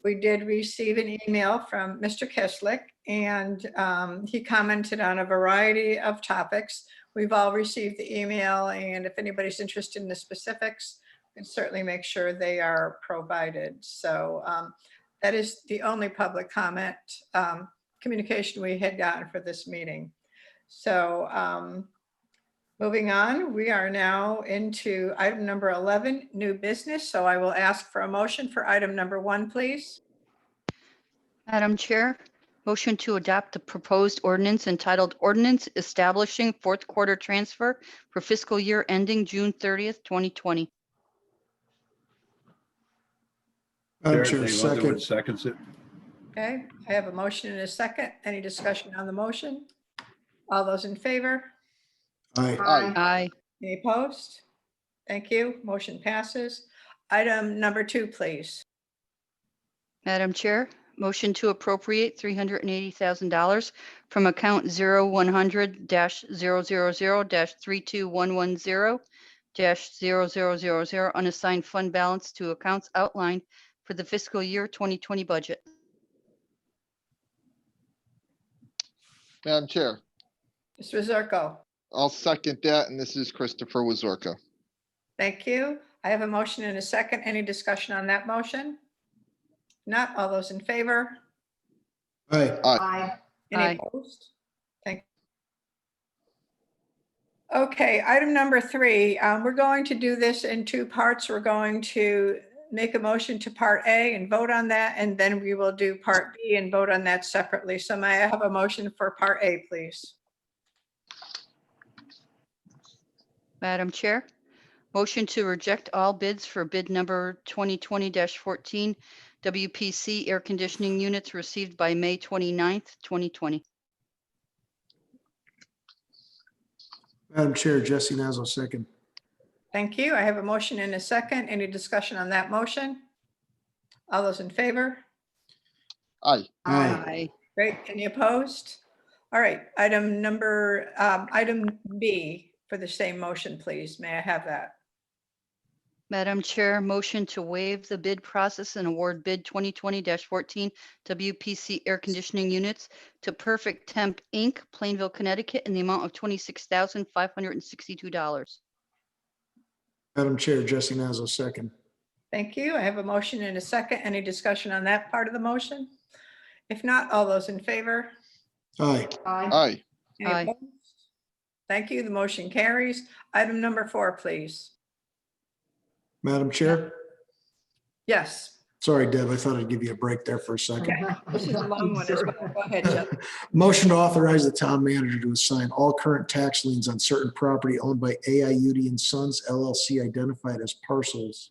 We did receive an email from Mr. Kislik, and he commented on a variety of topics. We've all received the email, and if anybody's interested in the specifics, we can certainly make sure they are provided. So that is the only public comment communication we had gotten for this meeting. So moving on, we are now into item number 11, new business. So I will ask for a motion for item number 1, please. Madam Chair, motion to adopt the proposed ordinance entitled Ordinance Establishing Fourth Quarter Transfer for Fiscal Year Ending June 30th, 2020. Madam Chair, Chair, Dave second. Underwood seconds it. Okay, I have a motion and a second. Any discussion on the motion? All those in favor? Aye. Aye. Any opposed? Thank you. Motion passes. Item number 2, please. Madam Chair, motion to appropriate $380,000 from account 0100-000-32110-0000 unassigned fund balance to accounts outlined for the fiscal year 2020 budget. Madam Chair, Mr. Zerko. I'll second that, and this is Christopher Wazorka. Thank you. I have a motion and a second. Any discussion on that motion? Not all those in favor? Aye. Aye. Any Aye. opposed? Thank you. Okay, item number 3. We're going to do this in 2 parts. We're going to make a motion to part A and vote on that, and then we will do part B and vote on that separately. So may I have a motion for part A, please? Madam Chair, motion to reject all bids for bid number 2020-14 WPC air conditioning units received by May 29th, 2020. Madam Chair, Jesse Nazo, second. Thank you. I have a motion and a second. Any discussion on that motion? All those in favor? Aye. Aye. Great. Any opposed? All right, item B for the same motion, please. May I have that? Madam Chair, motion to waive the bid process and award bid 2020-14 WPC air conditioning units to Perfect Temp Inc., Plainville, Connecticut, in the amount of $26,562. Madam Chair, Jesse Nazo, second. Thank you. I have a motion and a second. Any discussion on that part of the motion? If not, all those in favor? Aye. Aye. Any Aye. opposed? Thank you. The motion carries. Item number 4, please. Madam Chair? Yes. Sorry, Deb, I thought I'd give you a break there for a second. Okay. This is a long one as well. Go ahead, Jeff. Motion to authorize the town manager to assign all current tax liens on certain property owned by AIUD and Sons LLC identified as parcels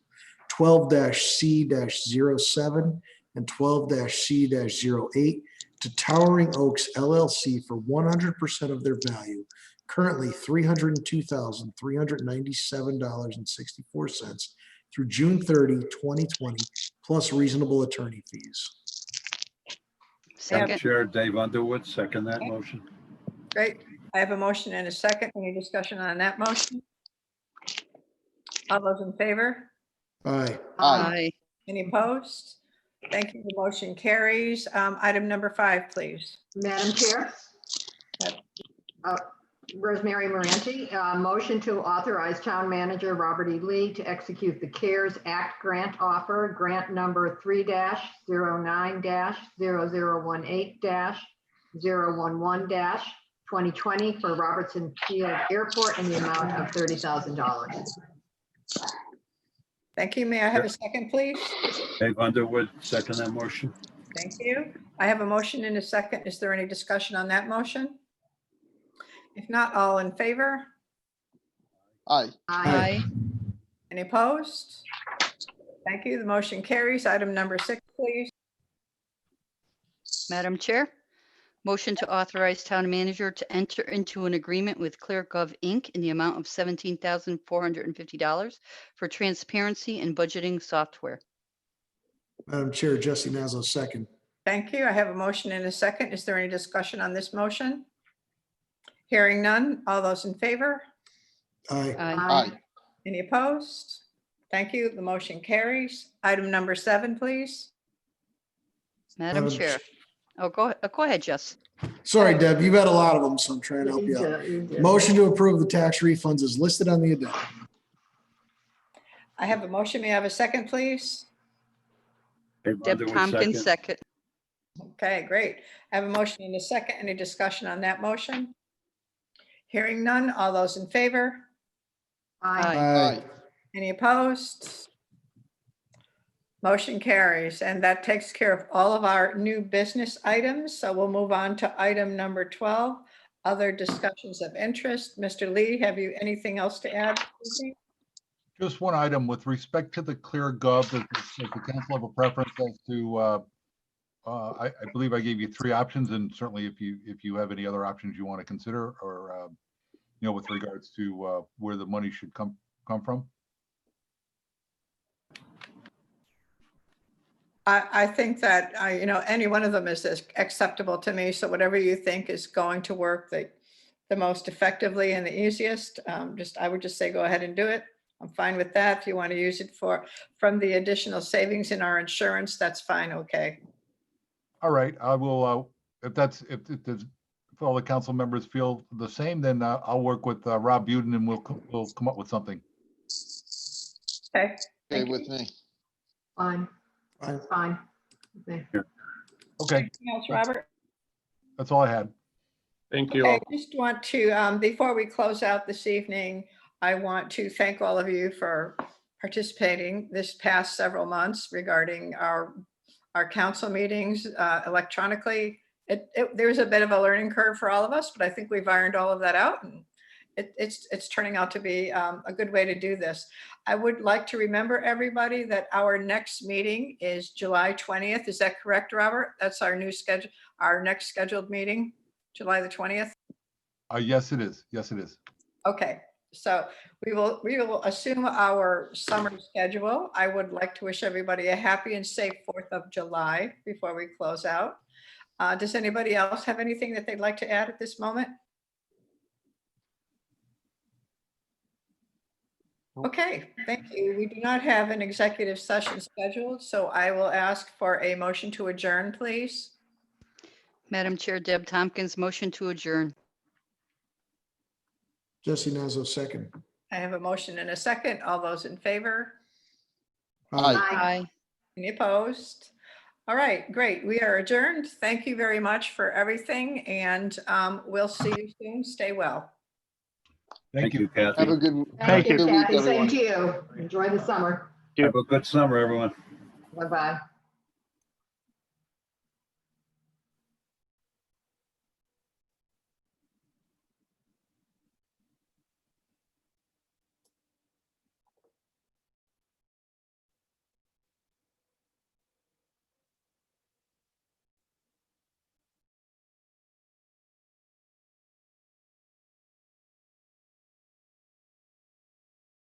12-C-07 and 12-C-08 to Towering Oaks LLC for 100% of their value, currently $302,397.64 through June 30, 2020, plus reasonable attorney fees. Madam Second. Chair, Dave Underwood, second that motion. Great. I have a motion and a second. Any discussion on that motion? All those in favor? Aye. Aye. Any opposed? Thank you. The motion carries. Item number 5, please. Madam Chair? Rosemary Moranti, motion to authorize Town Manager Robert E. Lee to execute the CARES Act grant offer, grant number 3-09-0018-011-2020 for Robertson Field Airport in the amount of $30,000. Thank you. May I have a second, please? Dave Underwood, second that motion. Thank you. I have a motion and a second. Is there any discussion on that motion? If not, all in favor? Aye. Aye. Any opposed? Thank you. The motion carries. Item number 6, please. Madam Chair, motion to authorize town manager to enter into an agreement with ClearGov, Inc. in the amount of $17,450 for transparency and budgeting software. Madam Chair, Jesse Nazzo, second. Thank you. I have a motion and a second. Is there any discussion on this motion? Hearing none. All those in favor? Aye. Aye. Any opposed? Thank you. The motion carries. Item number 7, please. Madam Madam Chair. Oh, go ahead, Jess. Sorry, Deb, you've had a lot of them, so I'm trying to help you out. Motion to approve the tax refunds is listed on the addenda. I have a motion. May I have a second, please? Dave Deb Underwood, Tompkins, second. Okay, great. I have a motion and a second. Any discussion on that motion? Hearing none. All those in favor? Aye. Aye. Any opposed? Motion carries, and that takes care of all of our new business items. So we'll move on to item number 12, other discussions of interest. Mr. Lee, have you anything else to add? Just one item with respect to the ClearGov, does the council have a preference as to, I believe I gave you 3 options, and certainly if you have any other options you want to consider, or, with regards to where the money should come from. I think that, any one of them is acceptable to me. So whatever you think is going to work the most effectively and the easiest, I would just say, go ahead and do it. I'm fine with that. If you want to use it from the additional savings in our insurance, that's fine. Okay. All right, I will, if all the council members feel the same, then I'll work with Rob Buden and we'll come up with something. Okay. Okay with me. Fine. Aye. Fine. Okay. Okay, Anything else, Robert? that's all I had. Thank you Okay, all. I just want to, before we close out this evening, I want to thank all of you for participating this past several months regarding our council meetings electronically. There was a bit of a learning curve for all of us, but I think we've ironed all of that out, and it's turning out to be a good way to do this. I would like to remember everybody that our next meeting is July 20th. Is that correct, Robert? That's our new schedule, our next scheduled meeting, July the 20th. Yes, it is. Yes, it is. Okay, so we will assume our summer schedule. I would like to wish everybody a happy and safe 4th of July before we close out. Does anybody else have anything that they'd like to add at this moment? Okay, thank you. We do not have an executive session scheduled, so I will ask for a motion to adjourn, please. Madam Chair, Deb Tompkins, motion to adjourn. Jesse Nazzo, second. I have a motion and a second. All those in favor? Aye. Aye. Any opposed? All right, great. We are adjourned. Thank you very much for everything, and we'll see you soon. Stay well. Thank you, Kathy. Have a good, Thank you, good week, Kathy. Same everyone. to you. Enjoy the summer. Have a good summer, everyone. Bye-bye.